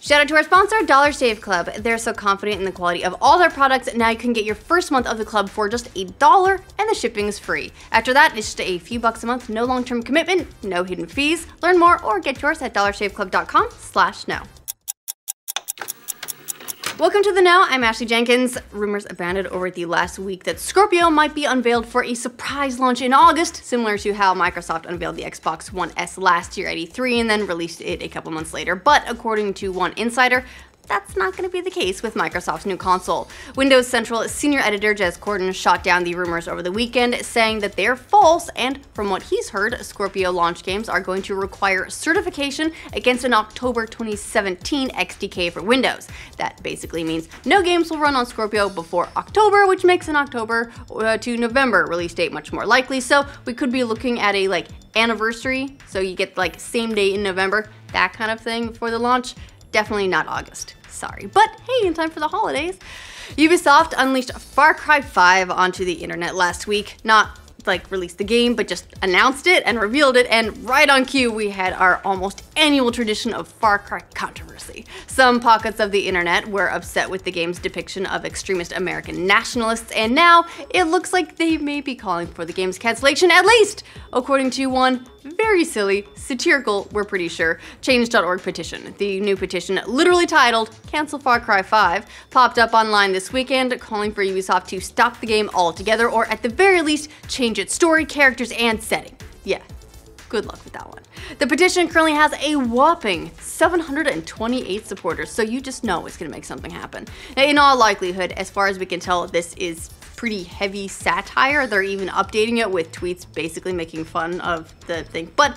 Shout out to our sponsor, Dollar Shave Club. They're so confident in the quality of all their products, now you can get your first month of the club for just $1 and the shipping is free. After that, it's just a few bucks a month, no long-term commitment, no hidden fees. Learn more or get yours at dollarshaveclub.com/no. Welcome to The Know, I'm Ashley Jenkins. Rumors abounded over the last week that Scorpio might be unveiled for a surprise launch in August, similar to how Microsoft unveiled the Xbox One S last year at E3 and then released it a couple months later. But according to one insider, that's not going to be the case with Microsoft's new console. Windows Central senior editor Jez Corden shot down the rumors over the weekend, saying that they're false, and from what he's heard, Scorpio launch games are going to require certification against an October 2017 XDK for Windows. That basically means no games will run on Scorpio before October, which makes an October to November release date much more likely, so we could be looking at a anniversary, so you get same day in November, that kind of thing for the launch. Definitely not August, sorry. But hey, in time for the holidays, Ubisoft unleashed Far Cry 5 onto the internet last week. Not released the game, but just announced it and revealed it, and right on cue we had our almost annual tradition of Far Cry controversy. Some pockets of the internet were upset with the game's depiction of extremist American nationalists, and now it looks like they may be calling for the game's cancellation, at least according to one very silly, satirical, we're pretty sure, change.org petition. The new petition, literally titled Cancel Far Cry 5, popped up online this weekend, calling for Ubisoft to stop the game altogether, or at the very least, change its story, characters, and setting. Yeah, good luck with that one. The petition currently has a whopping 728 supporters, so you just know it's gonna make something happen. Now, in all likelihood, as far as we can tell, this is pretty heavy satire. They're even updating it with tweets basically making fun of the thing. But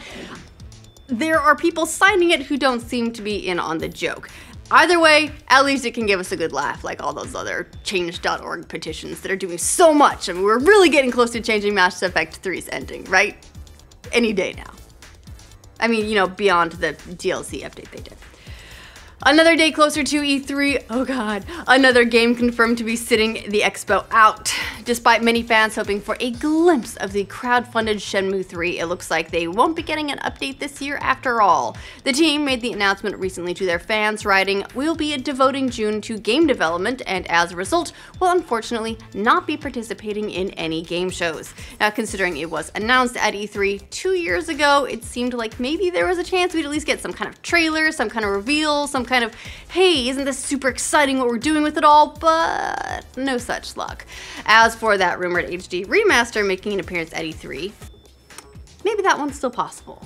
there are people signing it who don't seem to be in on the joke. Either way, at least it can give us a good laugh, like all those other change.org petitions that are doing so much. I mean, we're really getting close to changing Mass Effect 3's ending, right? Any day now. I mean, beyond the DLC update they did. Another day closer to E3, oh god, another game confirmed to be sitting the expo out. Despite many fans hoping for a glimpse of the crowd-funded Shenmue 3, it looks like they won't be getting an update this year after all. The team made the announcement recently to their fans, writing, "We'll be devoting June to game development, and as a result, will unfortunately not be participating in any game shows." Now, considering it was announced at E3 2 years ago, it seemed like maybe there was a chance we'd at least get some kind of trailer, some kind of reveal, some kind of, hey, isn't this super exciting what we're doing with it all? But no such luck. As for that rumored HD remaster making an appearance at E3, maybe that one's still possible.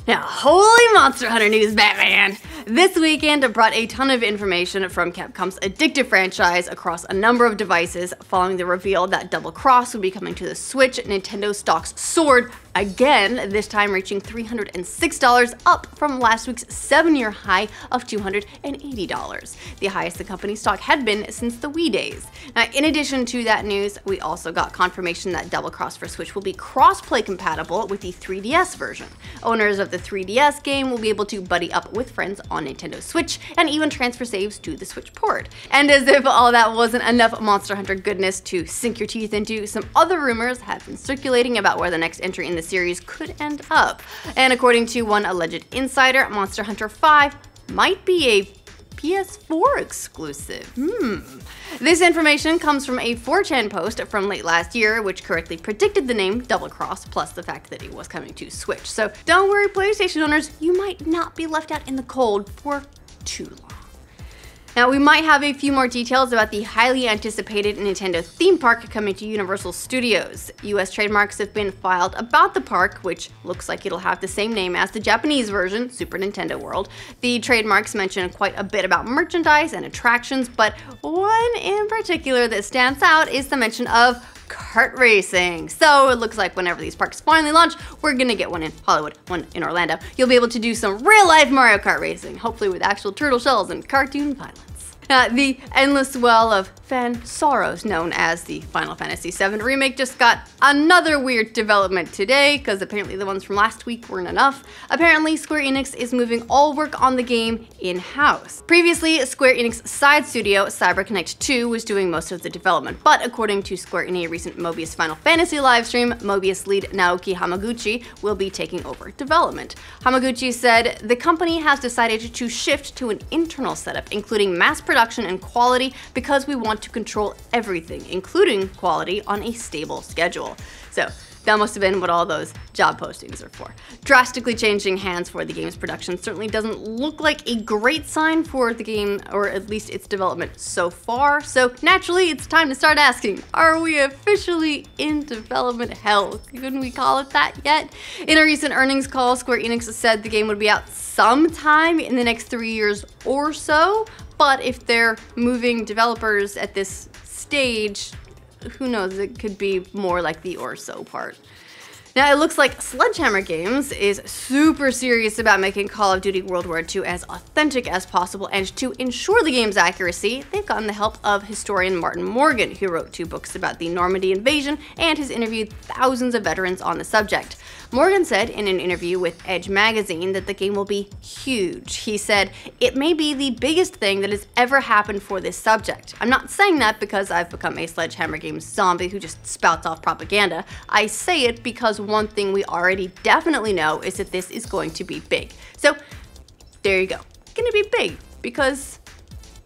Now, holy Monster Hunter news, Batman! This weekend brought a ton of information from Capcom's addictive franchise across a number of devices. Following the reveal that Double Cross would be coming to the Switch, Nintendo stocks soared again, this time reaching $306, up from last week's 7-year high of $280, the highest the company's stock had been since the Wii days. Now, in addition to that news, we also got confirmation that Double Cross for Switch will be cross-play compatible with the 3DS version. Owners of the 3DS game will be able to buddy up with friends on Nintendo Switch and even transfer saves to the Switch port. And as if all that wasn't enough Monster Hunter goodness to sink your teeth into, some other rumors have been circulating about where the next entry in the series could end up. And according to one alleged insider, Monster Hunter 5 might be a PS4 exclusive. This information comes from a 4chan post from late last year, which correctly predicted the name Double Cross, plus the fact that it was coming to Switch. So don't worry, PlayStation owners, you might not be left out in the cold for too long. Now, we might have a few more details about the highly anticipated Nintendo theme park coming to Universal Studios. US trademarks have been filed about the park, which looks like it'll have the same name as the Japanese version, Super Nintendo World. The trademarks mention quite a bit about merchandise and attractions, but one in particular that stands out is the mention of kart racing. So it looks like whenever these parks finally launch, we're gonna get one in Hollywood, one in Orlando. You'll be able to do some real-life Mario Kart racing, hopefully with actual turtle shells and cartoon pilots. The endless well of fan sorrows known as the Final Fantasy VII Remake just got another weird development today, because apparently the ones from last week weren't enough. Apparently, Square Enix is moving all work on the game in-house. Previously, Square Enix side studio CyberConnect 2 was doing most of the development, but according to Square in a recent Mobius Final Fantasy livestream, Mobius lead Naoki Hamaguchi will be taking over development. Hamaguchi said the company has decided to shift to an internal setup, including mass production and quality, because we want to control everything, including quality, on a stable schedule. So that must have been what all those job postings are for. Drastically changing hands for the game's production certainly doesn't look like a great sign for the game, or at least its development so far. So naturally, it's time to start asking, are we officially in development hell? Couldn't we call it that yet? In a recent earnings call, Square Enix said the game would be out sometime in the next 3 years or so, but if they're moving developers at this stage, who knows, it could be more like the or so part. Now, it looks like Sledgehammer Games is super serious about making Call of Duty World War II as authentic as possible, and to ensure the game's accuracy, they've gotten the help of historian Martin Morgan, who wrote 2 books about the Normandy invasion and has interviewed thousands of veterans on the subject. Morgan said in an interview with Edge magazine that the game will be huge. He said, "It may be the biggest thing that has ever happened for this subject. I'm not saying that because I've become a Sledgehammer Games zombie who just spouts off propaganda. I say it because one thing we already definitely know is that this is going to be big." So there you go. It's gonna be big because,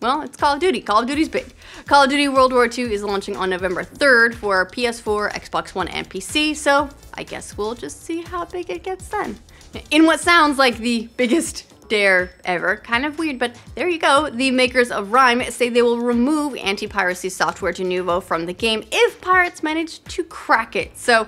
well, it's Call of Duty. Call of Duty's big. Call of Duty World War II is launching on November 3rd for PS4, Xbox One, and PC, so I guess we'll just see how big it gets then. In what sounds like the biggest dare ever, kind of weird, but there you go. The makers of Rime say they will remove anti-piracy software de novo from the game if pirates manage to crack it. So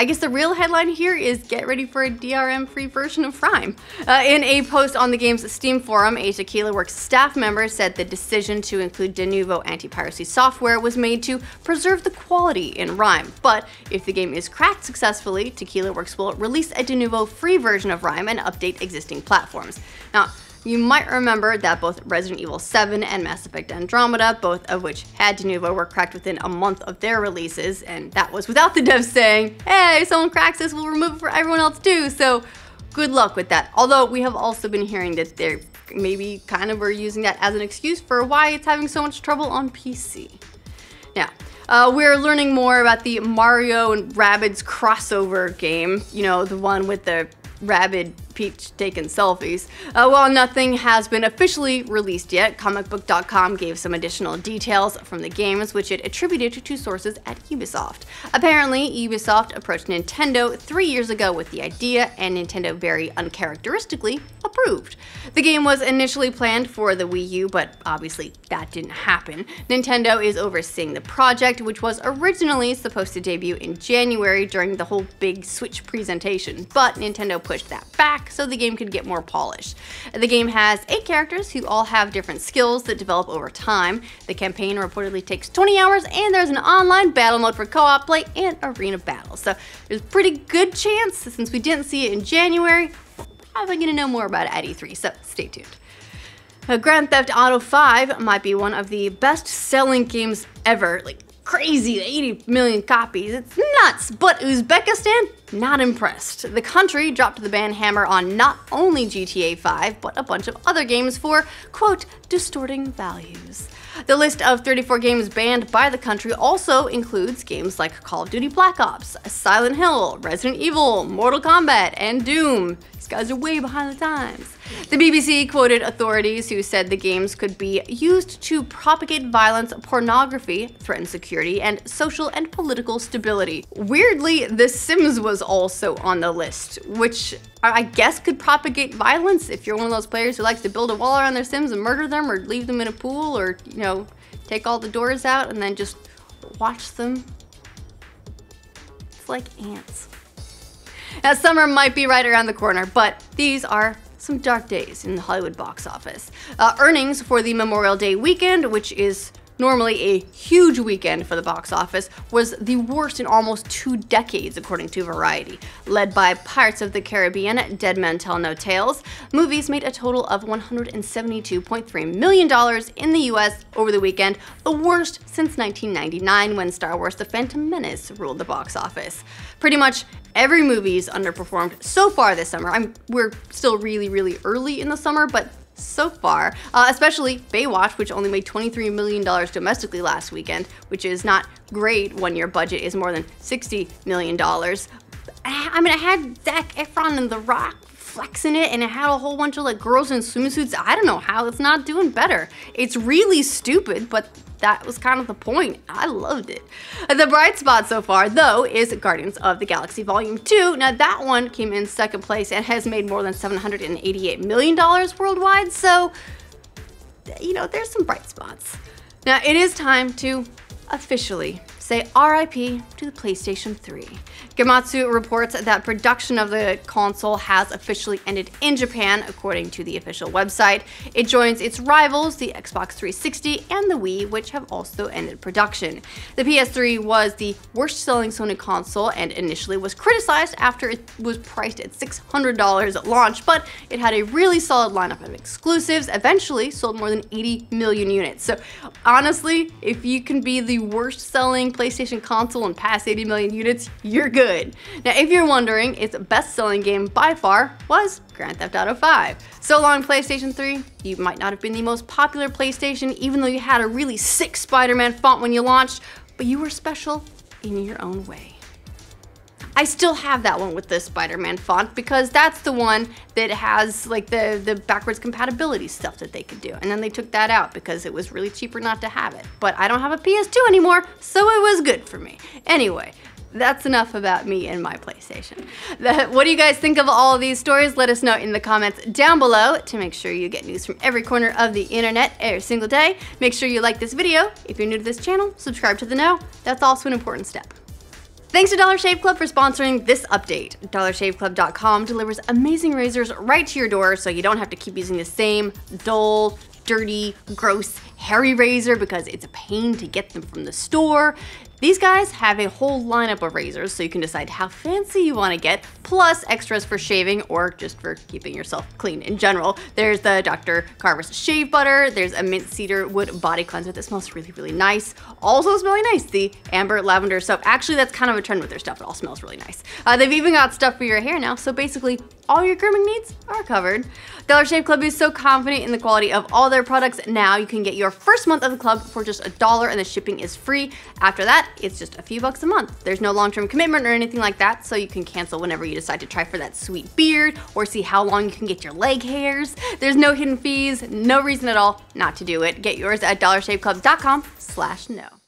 I guess the real headline here is get ready for a DRM-free version of Rime. In a post on the game's Steam forum, a Tequila Works staff member said the decision to include de novo anti-piracy software was made to preserve the quality in Rime. But if the game is cracked successfully, Tequila Works will release a de novo free version of Rime and update existing platforms. Now, you might remember that both Resident Evil 7 and Mass Effect Andromeda, both of which had de novo, were cracked within a month of their releases, and that was without the devs saying, hey, if someone cracks this, we'll remove it for everyone else too, so good luck with that. Although we have also been hearing that they're maybe kind of are using that as an excuse for why it's having so much trouble on PC. Now, we're learning more about the Mario and Rabbids crossover game, you know, the one with the Rabbid Peach taking selfies. While nothing has been officially released yet, comicbook.com gave some additional details from the games, which it attributed to sources at Ubisoft. Apparently, Ubisoft approached Nintendo 3 years ago with the idea, and Nintendo very uncharacteristically approved. The game was initially planned for the Wii U, but obviously that didn't happen. Nintendo is overseeing the project, which was originally supposed to debut in January during the whole big Switch presentation, but Nintendo pushed that back so the game could get more polished. The game has 8 characters who all have different skills that develop over time. The campaign reportedly takes 20 hours, and there's an online battle mode for co-op play and arena battles. So there's a pretty good chance, since we didn't see it in January, we're probably going to know more about it at E3, so stay tuned. Grand Theft Auto 5 might be one of the best-selling games ever. Like, crazy, 80 million copies. It's nuts, but Uzbekistan, not impressed. The country dropped the ban hammer on not only GTA 5, but a bunch of other games for, quote, distorting values. The list of 34 games banned by the country also includes games like Call of Duty Black Ops, Silent Hill, Resident Evil, Mortal Kombat, and Doom. These guys are way behind the times. The BBC quoted authorities who said the games could be used to propagate violence, pornography, threaten security, and social and political stability. Weirdly, The Sims was also on the list, which I guess could propagate violence if you're one of those players who likes to build a wall around their Sims and murder them, or leave them in a pool, or, you know, take all the doors out and then just watch them. It's like ants. Now, summer might be right around the corner, but these are some dark days in the Hollywood box office. Earnings for the Memorial Day weekend, which is normally a huge weekend for the box office, was the worst in almost 2 decades, according to Variety. Led by Pirates of the Caribbean, Dead Men Tell No Tales, movies made a total of $172.3 million in the US over the weekend, the worst since 1999 when Star Wars The Phantom Menace ruled the box office. Pretty much every movie's underperformed so far this summer. We're still really early in the summer, but so far, especially Baywatch, which only made $23 million domestically last weekend, which is not great when your budget is more than $60 million. I mean, it had Zac Efron and The Rock flexing it, and it had a whole bunch of like girls in swimsuits. I don't know how it's not doing better. It's really stupid, but that was kind of the point. I loved it. The bright spot so far, though, is Guardians of the Galaxy Volume 2. Now, that one came in second place and has made more than $788 million worldwide, so, you know, there's some bright spots. Now, it is time to officially say RIP to the PlayStation 3. Gematsu reports that production of the console has officially ended in Japan, according to the official website. It joins its rivals, the Xbox 360 and the Wii, which have also ended production. The PS3 was the worst-selling Sony console and initially was criticized after it was priced at $600 at launch, but it had a really solid lineup of exclusives, eventually sold more than 80 million units. So honestly, if you can be the worst-selling PlayStation console and pass 80 million units, you're good. Now, if you're wondering, its best-selling game by far was Grand Theft Auto 5. So long, PlayStation 3, you might not have been the most popular PlayStation, even though you had a really sick Spider-Man font when you launched, but you were special in your own way. I still have that one with the Spider-Man font because that's the one that has like the backwards compatibility stuff that they could do. And then they took that out because it was really cheaper not to have it. But I don't have a PS2 anymore, so it was good for me. Anyway, that's enough about me and my PlayStation. What do you guys think of all of these stories? Let us know in the comments down below. To make sure you get news from every corner of the internet every single day, make sure you like this video. If you're new to this channel, subscribe to the know. That's also an important step. Thanks to Dollar Shave Club for sponsoring this update. DollarShaveClub.com delivers amazing razors right to your door so you don't have to keep using the same dull, dirty, gross, hairy razor because it's a pain to get them from the store. These guys have a whole lineup of razors so you can decide how fancy you want to get, plus extras for shaving or just for keeping yourself clean in general. There's the Dr. Carver's Shave Butter, there's a mint cedar wood body cleanser that smells really nice. Also smelling nice, the amber lavender soap. Actually, that's kind of a trend with their stuff. It all smells really nice. They've even got stuff for your hair now, so basically all your grooming needs are covered. Dollar Shave Club is so confident in the quality of all their products. Now you can get your first month of the club for just $1 and the shipping is free. After that, it's just a few bucks a month. There's no long-term commitment or anything like that, so you can cancel whenever you decide to try for that sweet beard or see how long you can get your leg hairs. There's no hidden fees, no reason at all not to do it. Get yours at dollarshaveclub.com/know.